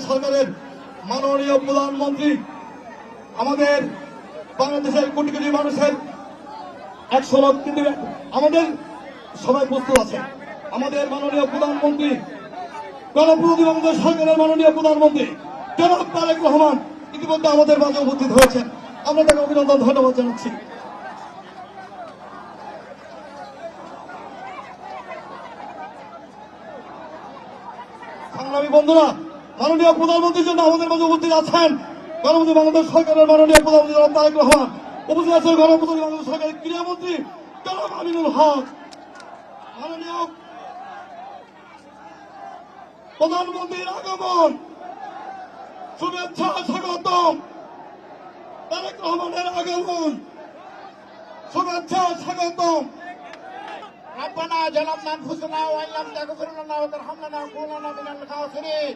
সরকারের মাননীয় প্রধানমন্ত্রী আমাদের বাংলাদেশের কোটি কোটি মানুষের 100 লক্ষ আমাদের সবাই প্রস্তুত আছে। আমাদের মাননীয় প্রধানমন্ত্রী গণপ্রজাতন্ত্রী বাংলাদেশ সরকারের মাননীয় প্রধানমন্ত্রী জনাব তারেক রহমান ইতিমধ্যে আমাদের মাঝে উপস্থিত হয়েছেন। আমরা তাকে অভিনন্দন ধন্যবাদ জানাচ্ছি। সংগ্রামী বন্ধুরা, মাননীয় প্রধানমন্ত্রীর জন্য আমাদের মাঝে উপস্থিত আছেন গণপ্রজাতন্ত্রী বাংলাদেশ সরকারের মাননীয় প্রধানমন্ত্রী জনাব তারেক রহমান, উপস্থিত আছেন গণপ্রজাতন্ত্রী বাংলাদেশ সরকারের ক্রীড়ামন্ত্রী জনাব আমিনুল হক, মাননীয় প্রধানমন্ত্রীর আগমন শুভেচ্ছা স্বাগতম। তারেক রহমানের আগমন শুভেচ্ছা স্বাগতম। ربنا ظلمنا انفسنا وان لم تغفر لنا وترحمنا لنكونن من الخاسرين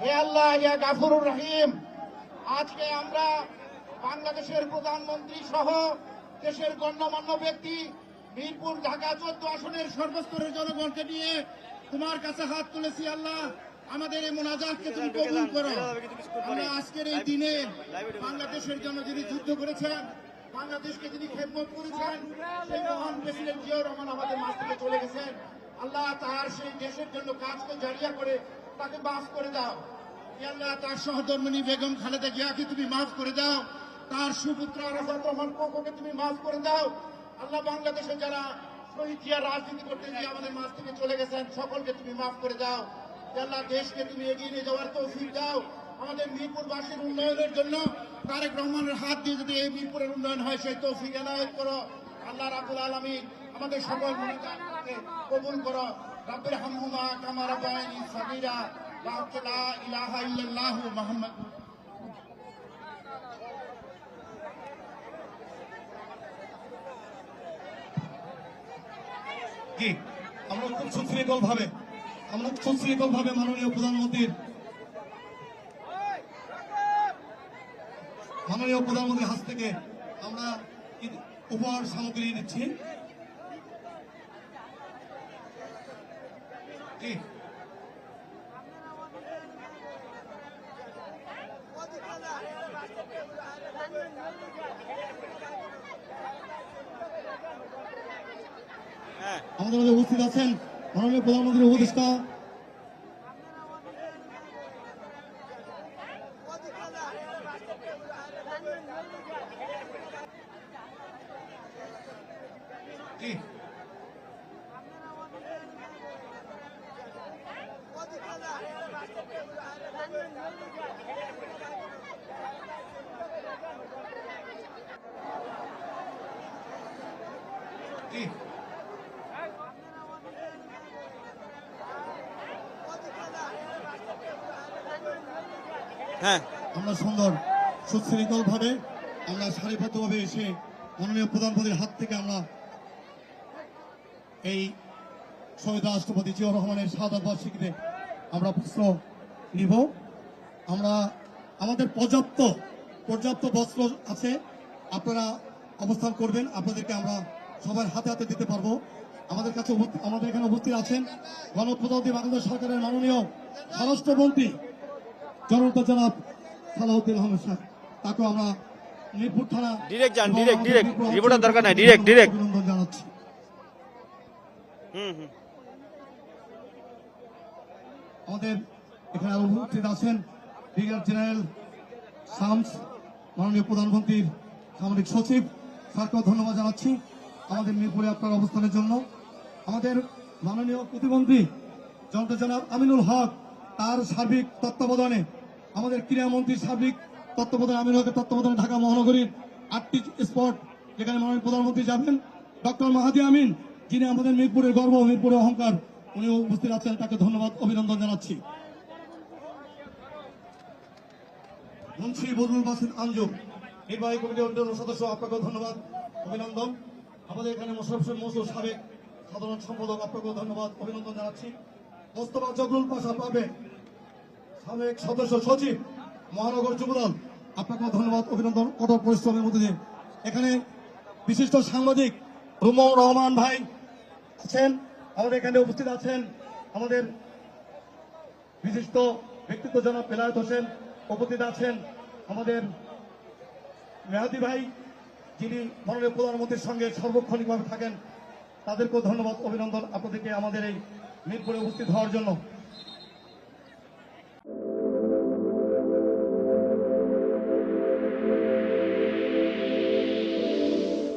হে আল্লাহ ইয়া গাফুরুর রহিম। আজকে আমরা বাংলাদেশের প্রধানমন্ত্রী সহ দেশের গণ্যমান্য ব্যক্তি মিরপুর ঢাকা 14 আসনের সর্বস্তরের জনগণকে নিয়ে তোমার কাছে হাত তুলেছি। আল্লাহ আমাদের এই মোনাজাতকে তুমি কবুল করো। আমরা আজকের এই দিনে বাংলাদেশের জন্য যিনি যুদ্ধ করেছেন, বাংলাদেশকে যিনি খেদমত করেছেন, সেই মহান প্রেসিডেন্ট জিয়াউর রহমান আমাদের মাঝ থেকে চলে গেছেন। আল্লাহ তার সেই দেশের জন্য কাজকে জারিয়া করে তাকে মাফ করে দাও। আল্লাহ তার সহধর্মিণী বেগম খালেদা জিয়াকে তুমি মাফ করে দাও। তার সুপুত্র আরাফাত রহমান কোকোকে তুমি মাফ করে দাও। আল্লাহ বাংলাদেশে যারা শহীদ জিয়া রাজনীতি করতে গিয়ে আমাদের মাঝ থেকে চলে গেছেন সকলকে তুমি মাফ করে দাও। আল্লাহ দেশকে তুমি এগিয়ে নিয়ে যাওয়ার তৌফিক দাও। আমাদের মিরপুরবাসীর উন্নয়নের জন্য তারেক রহমানের হাত দিয়ে যদি এই মিরপুরের উন্নয়ন হয় সেই তৌফিক এনায়েত করো। আল্লাহ রাব্বুল আলামিন আমাদের সকল মুনাজাতকে কবুল করো। রাব্বির হামহুমা কামা রাব্বায়ানি সাগীরা লা ইলাহা ইল্লাল্লাহু মুহাম্মাদ। কি আমরা খুব সুশৃঙ্খল ভাবে মাননীয় প্রধানমন্ত্রীর হাত থেকে আমরা উপহার সামগ্রী নিচ্ছি। আমাদের মধ্যে উপস্থিত আছেন মাননীয় প্রধানমন্ত্রীর উপদেষ্টা আমরা সুন্দর সুশৃঙ্খল ভাবে আমরা সারিবদ্ধভাবে এসে মাননীয় প্রধানমন্ত্রীর হাত থেকে আমরা এই শহীদ রাষ্ট্রপতি জিয়াউর রহমানের শাহাদাত বার্ষিকীতে আমরা পুষ্প নিব। আমরা আমাদের পর্যাপ্ত বস্ত্র আছে, আপনারা অবস্থান করবেন, আপনাদেরকে আমরা সবার হাতে হাতে দিতে পারবো। আমাদের এখানে উপস্থিত আছেন গণপ্রজাতন্ত্রী বাংলাদেশ সরকারের মাননীয় স্বরাষ্ট্রমন্ত্রী জনতা জনাব সালাউদ্দিন আহমেদ সাহেব, তাকে আমরা মিরপুর থানা রিপোর্টার দরকার নাই, ডিরেক্ট অভিনন্দন জানাচ্ছি। আমাদের এখানে আরো উপস্থিত আছেন ব্রিগেডিয়ার জেনারেল শামস, মাননীয় প্রধানমন্ত্রীর সামরিক সচিব, স্যারকেও ধন্যবাদ জানাচ্ছি আমাদের মিরপুরে আপনার অবস্থানের জন্য। আমাদের মাননীয় প্রতিমন্ত্রী জনাব আমিনুল হক, তার সার্বিক তত্ত্বাবধানে আমাদের ক্রীড়ামন্ত্রীর সার্বিক তত্ত্বাবধানে আমিনুল হকের তত্ত্বাবধানে ঢাকা মহানগরীর 8টি স্পট যেখানে মাননীয় প্রধানমন্ত্রী যাবেন, ডক্টর মাহাদি আমিন যিনি আমাদের মিরপুরের গর্ব, মিরপুরের অহংকার, উনিও উপস্থিত আছেন, তাকে ধন্যবাদ অভিনন্দন জানাচ্ছি। মুন্সি বদরুল বাসির আঞ্জুম নির্বাহী কমিটির অন্যান্য সদস্য, আপনাকেও ধন্যবাদ অভিনন্দন। আমাদের এখানে মোশাররফ হোসেন মনসুর সাবেক সাধারণ সম্পাদক, আপনাকেও ধন্যবাদ অভিনন্দন জানাচ্ছি। মোস্তফা জবরুল পাশা পাবে সাবেক সদস্য সচিব মহানগর যুবদল, আপনাকেও ধন্যবাদ অভিনন্দন কঠোর পরিশ্রমের মধ্যে দিয়ে। এখানে বিশিষ্ট সাংবাদিক রুমন রহমান ভাই আছেন, আমাদের এখানে উপস্থিত আছেন আমাদের বিশিষ্ট ব্যক্তিত্ব জনাব বেলায়েত হোসেন উপস্থিত আছেন, আমাদের মেহাদি ভাই যিনি মাননীয় প্রধানমন্ত্রীর সঙ্গে সার্বক্ষণিকভাবে থাকেন, তাদেরকেও ধন্যবাদ অভিনন্দন আপনাদেরকে আমাদের এই মিরপুরে উপস্থিত হওয়ার জন্য।